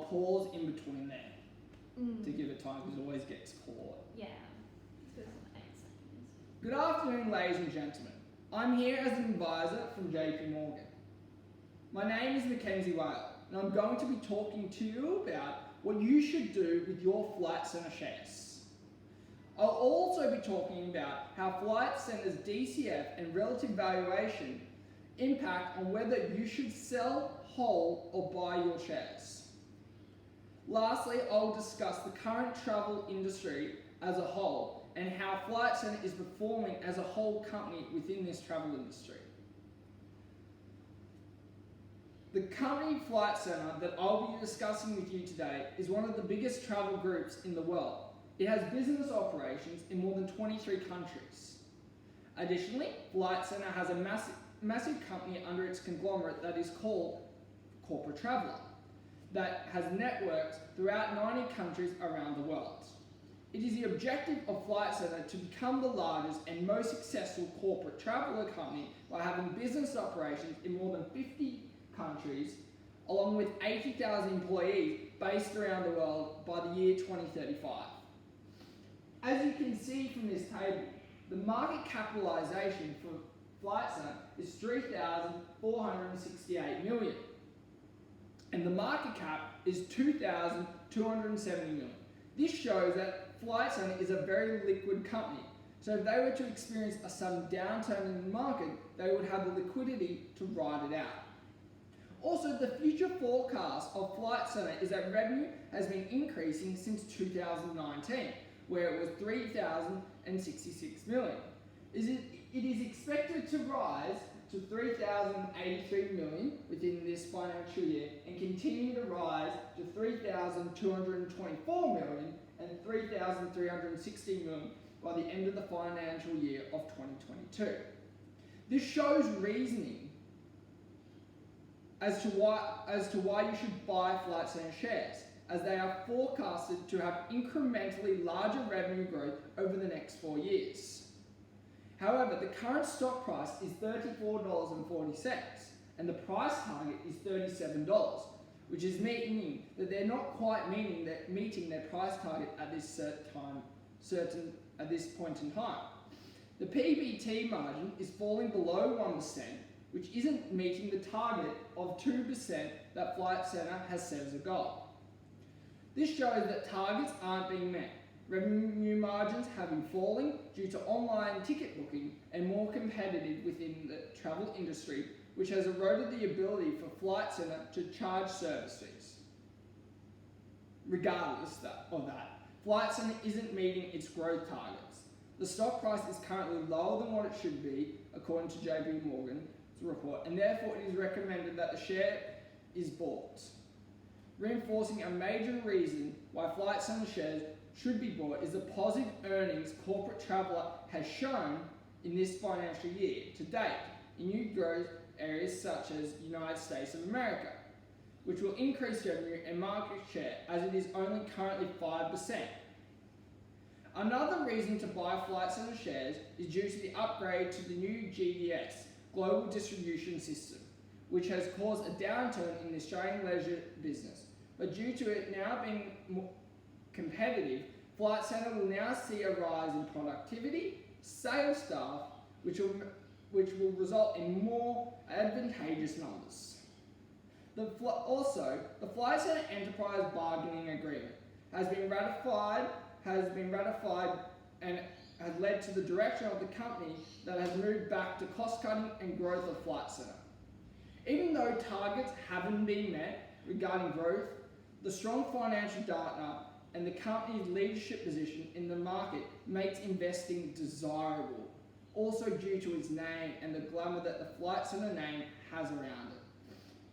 pause in between there to give it time because it always gets caught. Yeah. So it's like 8 seconds. Good afternoon, ladies and gentlemen. I'm here as an advisor from JP Morgan. My name is Mackenzie Whale, and I'm going to be talking to you about what you should do with your Flight Centre shares. I'll also be talking about how Flight Centre's DCF and relative valuation impact on whether you should sell, hold, or buy your shares. Lastly, I'll discuss the current travel industry as a whole and how Flight Centre is performing as a whole company within this travel industry. The company Flight Centre that I'll be discussing with you today is one of the biggest travel groups in the world. It has business operations in more than 23 countries. Additionally, Flight Centre has a massive company under its conglomerate that is called Corporate Traveller, that has networks throughout 90 countries around the world. It is the objective of Flight Centre to become the largest and most successful corporate traveller company by having business operations in more than 50 countries, along with 80,000 employees based around the world by the year 2035. As you can see from this table, the market capitalisation for Flight Centre is $3,468 million, and the market cap is $2,270 million. This shows that Flight Centre is a very liquid company, so if they were to experience a sudden downturn in the market, they would have the liquidity to ride it out. Also, the future forecast of Flight Centre is that revenue has been increasing since 2019, where it was $3,066 million. It is expected to rise to $3,083 million within this financial year and continue to rise to $3,224 million and $3,360 million by the end of the financial year of 2022. This shows reasoning as to why you should buy Flight Centre shares, as they are forecasted to have incrementally larger revenue growth over the next 4 years. However, the current stock price is $34.40 and the price target is $37, which is meaning that they're not quite meeting their price target at this point in time. The PBT margin is falling below 1%, which isn't meeting the target of 2% that Flight Centre has set as a goal. This shows that targets aren't being met. Revenue margins have been falling due to online ticket booking and more competitive within the travel industry, which has eroded the ability for Flight Centre to charge service fees. Regardless of that, Flight Centre isn't meeting its growth targets. The stock price is currently lower than what it should be, according to JP Morgan's report, and therefore it is recommended that the share is bought. Reinforcing a major reason why Flight Centre shares should be bought is the positive earnings Corporate Traveller has shown in this financial year to date in new growth areas such as United States of America, which will increase revenue and market share as it is only currently 5%. Another reason to buy Flight Centre shares is due to the upgrade to the new GDS, Global Distribution System, which has caused a downturn in the Australian leisure business. But due to it now being more competitive, Flight Centre will now see a rise in productivity, sales staff, which will result in more advantageous numbers. The Flight Centre Enterprise Bargaining Agreement has been ratified and has led to the direction of the company that has moved back to cost cutting and growth of Flight Centre. Even though targets haven't been met regarding growth, the strong financial data and the company's leadership position in the market makes investing desirable, also due to its name and the glamour that the Flight Centre name has around it.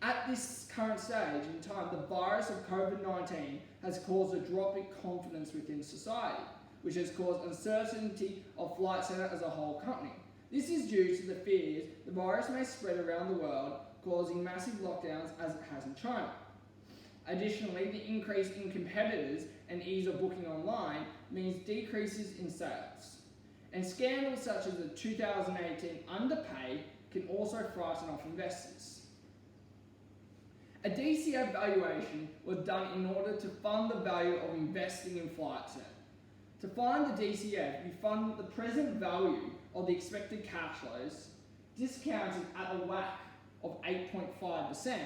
At this current stage in time, the virus of COVID-19 has caused a drop in confidence within society, which has caused uncertainty of Flight Centre as a whole company. This is due to the fears the virus may spread around the world, causing massive lockdowns as it has in China. Additionally, the increase in competitors and ease of booking online means decreases in sales. And scandals such as the 2018 underpay can also frighten off investors. A DCF valuation was done in order to fund the value of investing in Flight Centre. To find the DCF, you fund the present value of the expected cash flows, discounted at a WACC of 8.5%,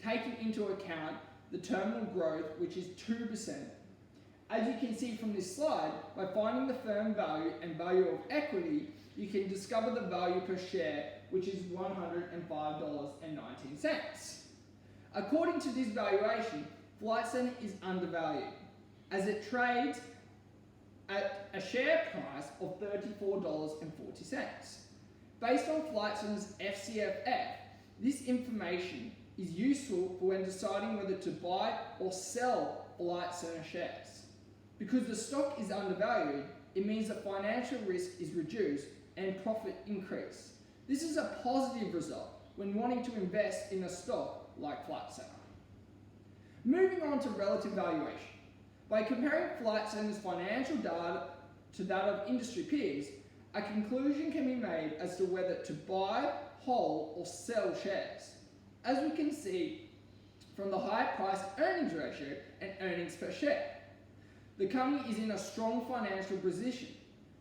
taking into account the terminal growth, which is 2%. As you can see from this slide, by finding the firm value and value of equity, you can discover the value per share, which is $105.19. According to this valuation, Flight Centre is undervalued, as it trades at a share price of $34.40. Based on Flight Centre's Fhfhff, this information is useful for when deciding whether to buy or sell Flight Centre shares. Because the stock is undervalued, it means that financial risk is reduced and profit increase. This is a positive result when wanting to invest in a stock like Flight Centre. Moving on to relative valuation. By comparing Flight Centre's financial data to that of industry peers, a conclusion can be made as to whether to buy, hold, or sell shares. As we can see from the high price earnings ratio and earnings per share, the company is in a strong financial position.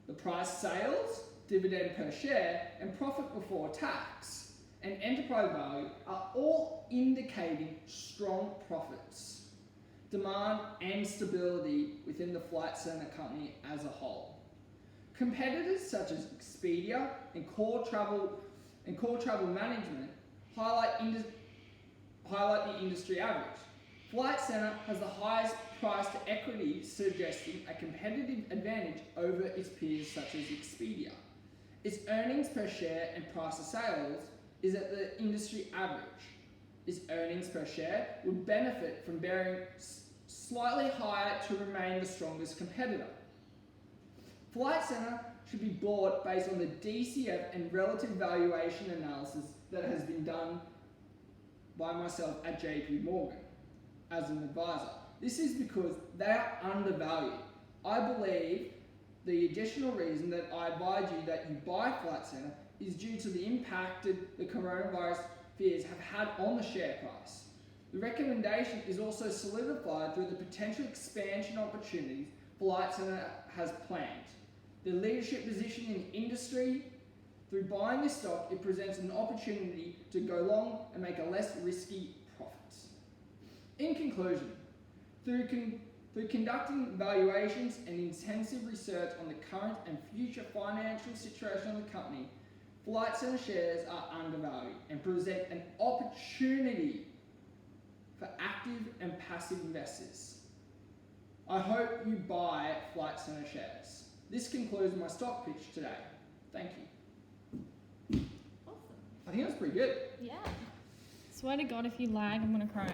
The price sales, dividend per share, and profit before tax and enterprise value are all indicating strong profits, demand, and stability within the Flight Centre company as a whole. Competitors such as Expedia and Core Travel Management highlight the industry average. Flight Centre has the highest price to equity, suggesting a competitive advantage over its peers such as Expedia. Its earnings per share and price to sales is at the industry average. Its earnings per share would benefit from bearing slightly higher to remain the strongest competitor. Flight Centre should be bought based on the DCF and relative valuation analysis that has been done by myself at JP Morgan as an advisor. This is because they are undervalued. I believe the additional reason that I advise you that you buy Flight Centre is due to the impact the coronavirus fears have had on the share price. The recommendation is also solidified through the potential expansion opportunities Flight Centre has planned. The leadership position in the industry, through buying this stock, it presents an opportunity to go long and make a less risky profit. In conclusion, through conducting valuations and intensive research on the current and future financial situation of the company, Flight Centre shares are undervalued and present an opportunity for active and passive investors. I hope you buy Flight Centre shares. This concludes my stock pitch today. Thank you. Awesome. I think that's pretty good. Yeah. Swear to God, if you lag, I'm gonna cry.